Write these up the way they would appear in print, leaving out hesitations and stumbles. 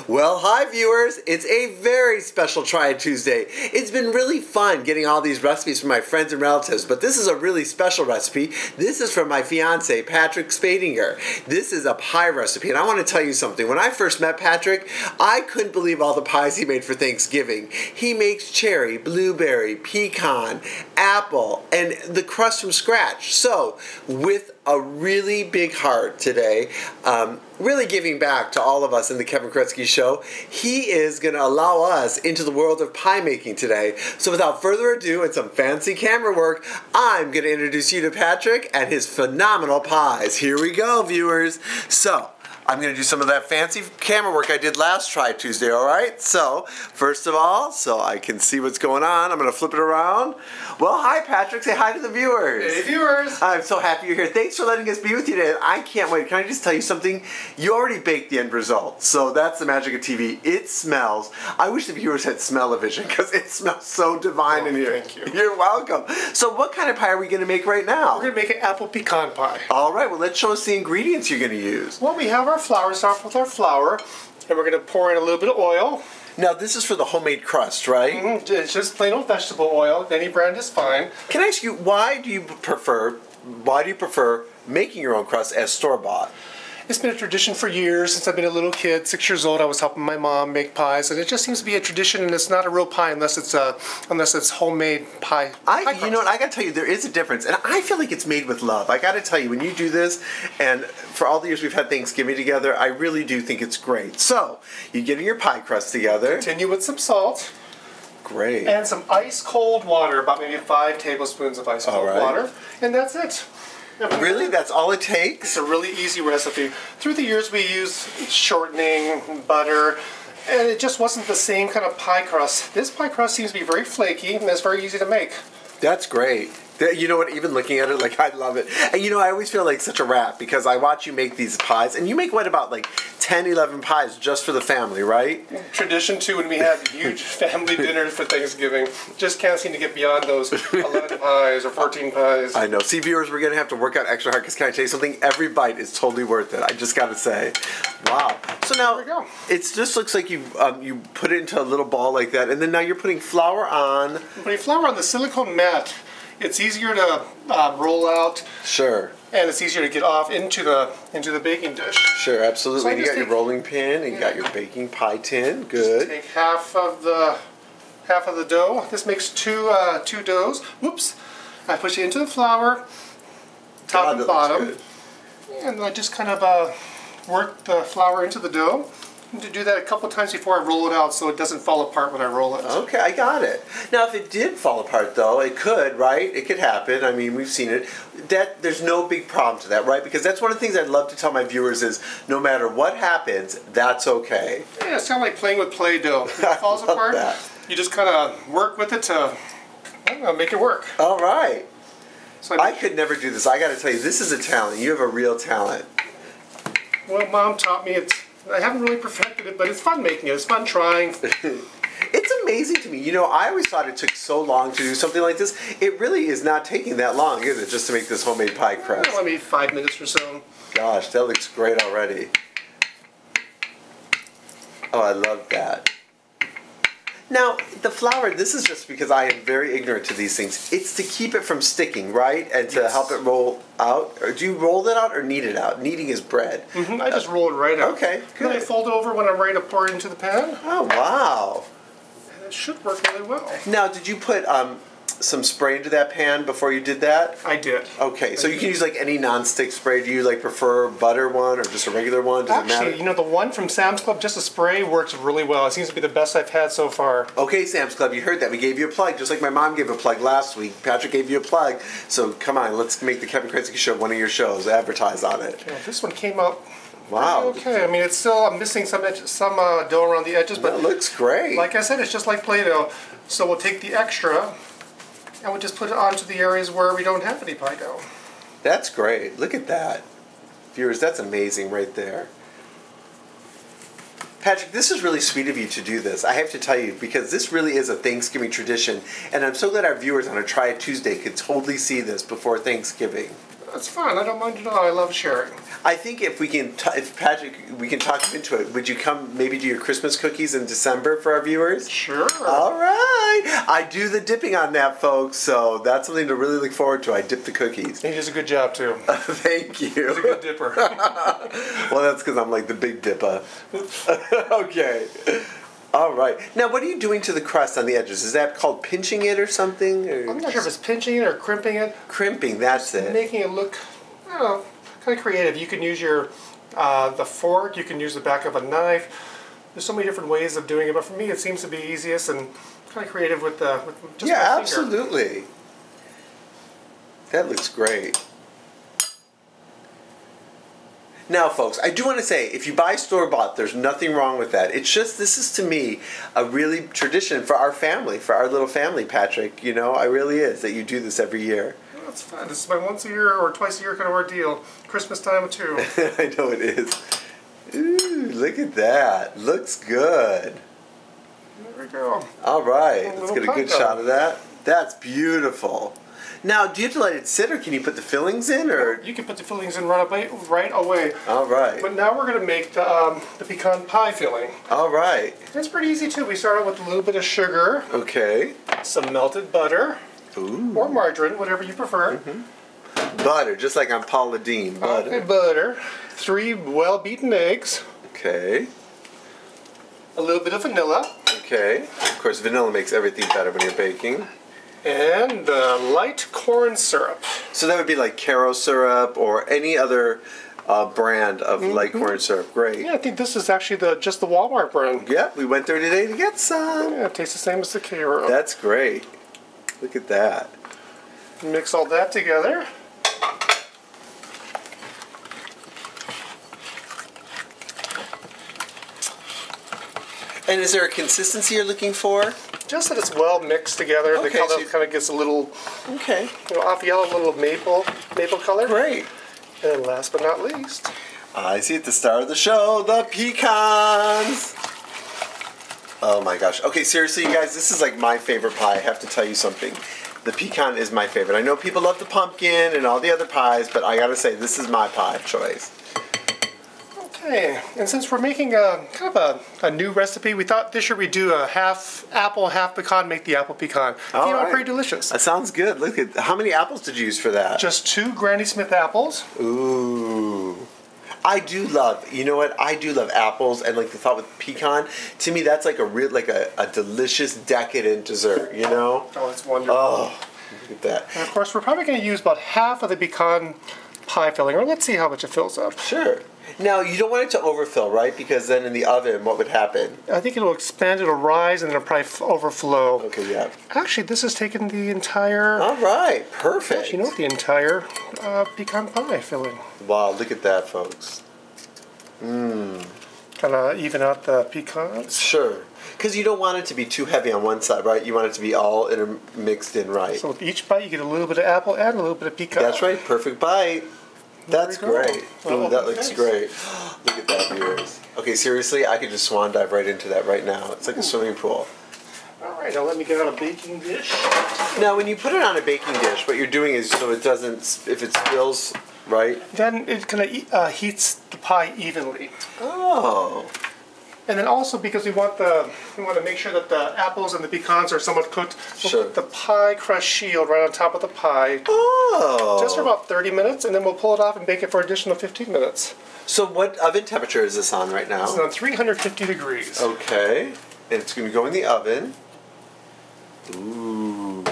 Well, hi viewers. It's a very special Try It Tuesday. It's been really fun getting all these recipes from my friends and relatives, but this is a really special recipe. This is from my fiance, Patrick Spadinger. This is a pie recipe, and I want to tell you something. When I first met Patrick, I couldn't believe all the pies he made for Thanksgiving. He makes cherry, blueberry, pecan, apple, and the crust from scratch. So, with a really big heart today, really giving back to all of us in the Kevin Kuretzky Show, he is going to allow us into the world of pie making today. So without further ado and some fancy camera work, I'm going to introduce you to Patrick and his phenomenal pies. Here we go, viewers. So, I'm going to do some of that fancy camera work I did last Try It Tuesday, alright? So, first of all, so I can see what's going on, I'm going to flip it around. Well, hi Patrick, say hi to the viewers. Hey viewers. I'm so happy you're here. Thanks for letting us be with you today. I can't wait. Can I just tell you something? You already baked the end result, so that's the magic of TV. It smells. I wish the viewers had smell-o-vision because it smells so divine in here. Thank you. You're welcome. So what kind of pie are we going to make right now? We're going to make an apple pecan pie. Alright, well let's show us the ingredients you're going to use. Well, we have our flour. Start off with our flour, and we're going to pour in a little bit of oil. Now this is for the homemade crust, right? It's just plain old vegetable oil. Any brand is fine. Can I ask you, why do you prefer making your own crust as store-bought? It's been a tradition for years since I've been a little kid. 6 years old, I was helping my mom make pies, and it just seems to be a tradition. And it's not a real pie unless it's homemade pie. You know what? I got to tell you, there is a difference, and I feel like it's made with love. I got to tell you, when you do this, and for all the years we've had Thanksgiving together, I really do think it's great. So you're getting your pie crust together. Continue with some salt. Great. And some ice cold water, about maybe 5 tablespoons of ice cold water, and that's it. Really? That's all it takes? It's a really easy recipe. Through the years we used shortening, butter, and it just wasn't the same kind of pie crust. This pie crust seems to be very flaky, and it's very easy to make. That's great. You know what, even looking at it, like, I love it. And you know, I always feel like such a rat because I watch you make these pies, and you make, what, about like 10, 11 pies just for the family, right? Tradition, too, when we have huge family dinners for Thanksgiving. Just can't seem to get beyond those 11 pies or 14 pies. I know. See, viewers, we're going to have to work out extra hard because can I tell you something? Every bite is totally worth it. I just got to say. Wow. So now, there we go. It just looks like you put it into a little ball like that, and then now you're putting flour on. I'm putting flour on the silicone mat. It's easier to roll out. Sure. And it's easier to get off into the baking dish. Sure, absolutely. So you got your rolling pin, and you got your baking pie tin. Good. Just take half of the dough. This makes two doughs. Whoops! I push it into the flour, top and bottom, and I just kind of work the flour into the dough. To do that a couple times before I roll it out so it doesn't fall apart when I roll it. Okay, I got it. Now, if it did fall apart, though, it could, right? It could happen. I mean, we've seen it. There's no big problem to that, right? Because that's one of the things I'd love to tell my viewers is no matter what happens, that's okay. Yeah, it's kind of like playing with Play-Doh. If it falls apart, you just kind of work with it to make it work. All right. So I could never do this. I got to tell you, this is a talent. You have a real talent. Well, Mom taught me I haven't really perfected it, but it's fun making it. It's fun trying. It's amazing to me. You know, I always thought it took so long to do something like this. It really is not taking that long, is it, just to make this homemade pie crust? Well, maybe 5 minutes or so. Gosh, that looks great already. Oh, I love that. Now, the flour, this is just because I am very ignorant to these things. It's to keep it from sticking, right? And to help it roll out. Or do you roll it out or knead it out? Kneading is bread. I just roll it right out. Okay, good. Then I fold it over when I'm ready to pour it into the pan. Oh, wow. And it should work really well. Now, did you put some spray into that pan before you did that? I did. Okay, so you can use like any non-stick spray. Do you like prefer butter one or just a regular one? Does it matter? Actually, you know, the one from Sam's Club, just a spray, works really well. It seems to be the best I've had so far. Okay, Sam's Club, you heard that. We gave you a plug, just like my mom gave a plug last week. Patrick gave you a plug. So come on, let's make the Kevin Kuretzky Show one of your shows. Advertise on it. Yeah, this one came out okay. I mean, it's still missing some dough around the edges, but that looks great. Like I said, it's just like Play-Doh. So we'll take the extra and we'll just put it onto the areas where we don't have any pie dough. That's great. Look at that. Viewers, that's amazing right there. Patrick, this is really sweet of you to do this. I have to tell you, because this really is a Thanksgiving tradition, and I'm so glad our viewers on a Try It Tuesday could totally see this before Thanksgiving. It's fun. I don't mind at all. I love sharing. I think if we can, if Patrick, we can talk him into it. Would you come maybe do your Christmas cookies in December for our viewers? Sure. All right. I do the dipping on that, folks. So that's something to really look forward to. I dip the cookies. He does a good job too. Thank you. He's a good dipper. Well, that's because I'm like the big dipper. Okay. All right. Now, what are you doing to the crust on the edges? Is that called pinching it or something? Or I'm not sure if it's pinching it or crimping it. Crimping, that's it. Making it look, I don't know, kind of creative. You can use your the fork. You can use the back of a knife. There's so many different ways of doing it, but for me, it seems to be easiest and kind of creative with just my finger. Absolutely. That looks great. Now, folks, I do want to say, if you buy store-bought, there's nothing wrong with that. It's just, this is to me a really tradition for our family, for our little family, Patrick. You know, it really is that you do this every year. Well, that's fun. This is my once a year or twice a year kind of ordeal. Christmas time too. I know it is. Ooh, look at that. Looks good. There we go. All right. Let's get a good pie shot of that. That's beautiful. Now, do you have to let it sit, or can you put the fillings in, or? You can put the fillings in right away. All right. But now we're going to make the pecan pie filling. All right. It's pretty easy too. We start out with a little bit of sugar. Okay. Some melted butter. Ooh. Or margarine, whatever you prefer. Mm-hmm. Butter, just like on Paula Deen. Butter. Okay, butter. 3 well-beaten eggs. Okay. A little bit of vanilla. Okay. Of course, vanilla makes everything better when you're baking. And light corn syrup. So that would be like Caro syrup or any other brand of light corn syrup. Great. Yeah, I think this is actually just the Walmart brand. Yeah, we went there today to get some. Yeah, it tastes the same as the Caro. That's great. Look at that. Mix all that together. And is there a consistency you're looking for? Just that it's well mixed together. Okay, the color so kind of gets a little, okay, off yellow, a little maple color. Great. And last but not least, I see at the start of the show, the pecans. Oh my gosh. Okay, seriously, you guys, this is like my favorite pie. I have to tell you something. The pecan is my favorite. I know people love the pumpkin and all the other pies, but I gotta say, this is my pie of choice. okay, and since we're making a kind of a new recipe, we thought this year we'd do a half apple, half pecan, make the apple pecan. All right. Pretty delicious. That sounds good. Look at, how many apples did you use for that? Just 2 Granny Smith apples. Ooh. I do love, you know what? I do love apples, and like the thought with pecan, to me that's like a real, like a delicious, decadent dessert, you know? Oh, it's wonderful. Oh, look at that. And of course, we're probably going to use about half of the pecan pie filling, or let's see how much it fills up. Sure. Now, you don't want it to overfill, right? Because then in the oven, what would happen? I think it'll expand, it'll rise, and then it'll probably overflow. Okay, yeah. Actually, this has taken the entire... All right, perfect. You know, the entire pecan pie filling. Wow, look at that, folks. Mmm. Kind of even out the pecans. Sure. Because you don't want it to be too heavy on one side, right? You want it to be all mixed in right. So with each bite, you get a little bit of apple and a little bit of pecan. That's right, perfect bite. That's great. Well, ooh, that looks great. Look at that, viewers. Okay, seriously, I could just swan dive right into that right now. It's like a swimming pool. All right, now let me get out a baking dish. Now, when you put it on a baking dish, what you're doing is so it doesn't, if it spills, right? Then it kind of heats the pie evenly. Oh. And then also because we want to make sure that the apples and the pecans are somewhat cooked, we'll put the pie crust shield right on top of the pie. Oh. Just for about 30 minutes, and then we'll pull it off and bake it for an additional 15 minutes. So what oven temperature is this on right now? This is on 350 degrees. Okay. And it's going to go in the oven. Ooh.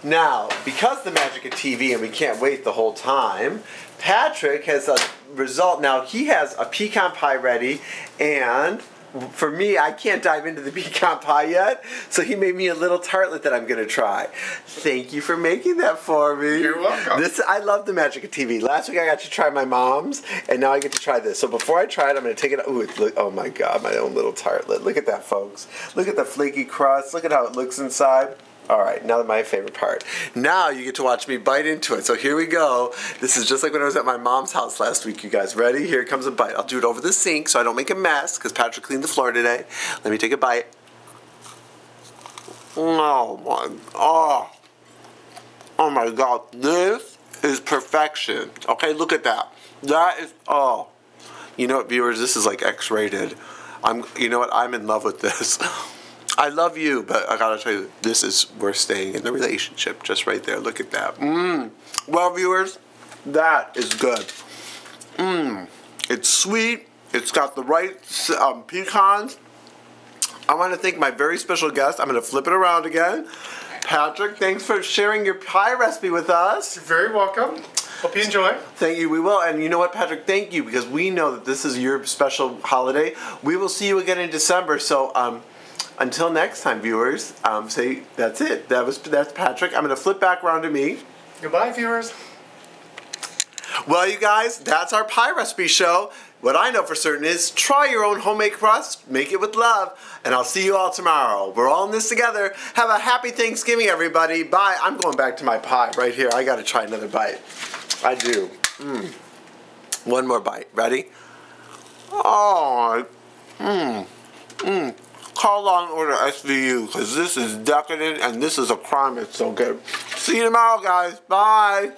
Now, because the magic of TV and we can't wait the whole time, Patrick has a result. Now, he has a pecan pie ready, and for me, I can't dive into the pecan pie yet, so he made me a little tartlet that I'm going to try. Thank you for making that for me. You're welcome. I love the magic of TV. Last week I got to try my mom's, and now I get to try this. So before I try it, I'm going to take it. Ooh, oh my God, my own little tartlet. Look at that, folks. Look at the flaky crust. Look at how it looks inside. All right, now my favorite part. Now you get to watch me bite into it. So here we go. This is just like when I was at my mom's house last week, you guys. Ready? Here comes a bite. I'll do it over the sink so I don't make a mess because Patrick cleaned the floor today. Let me take a bite. Oh my God. This is perfection. Okay, look at that. That is, oh. You know what, viewers, this is like X-rated. You know what, I'm in love with this. I love you, but I gotta tell you, this is worth staying in the relationship. Just right there, look at that. Well, viewers, that is good. It's sweet. It's got the right pecans. I want to thank my very special guest. I'm going to flip it around again. Patrick, thanks for sharing your pie recipe with us. You're very welcome. Hope you enjoy. Thank you. We will. And you know what, Patrick? Thank you, because we know that this is your special holiday. We will see you again in December. So until next time, viewers, say that's it. That's Patrick. I'm going to flip back around to me. Goodbye, viewers. Well, you guys, that's our pie recipe show. What I know for certain is try your own homemade crust, make it with love, and I'll see you all tomorrow. We're all in this together. Have a happy Thanksgiving, everybody. Bye. I'm going back to my pie right here. I got to try another bite. I do. One more bite. Ready? Oh. Call Law and Order SVU, because this is decadent and this is a crime. It's so good. See you tomorrow, guys. Bye.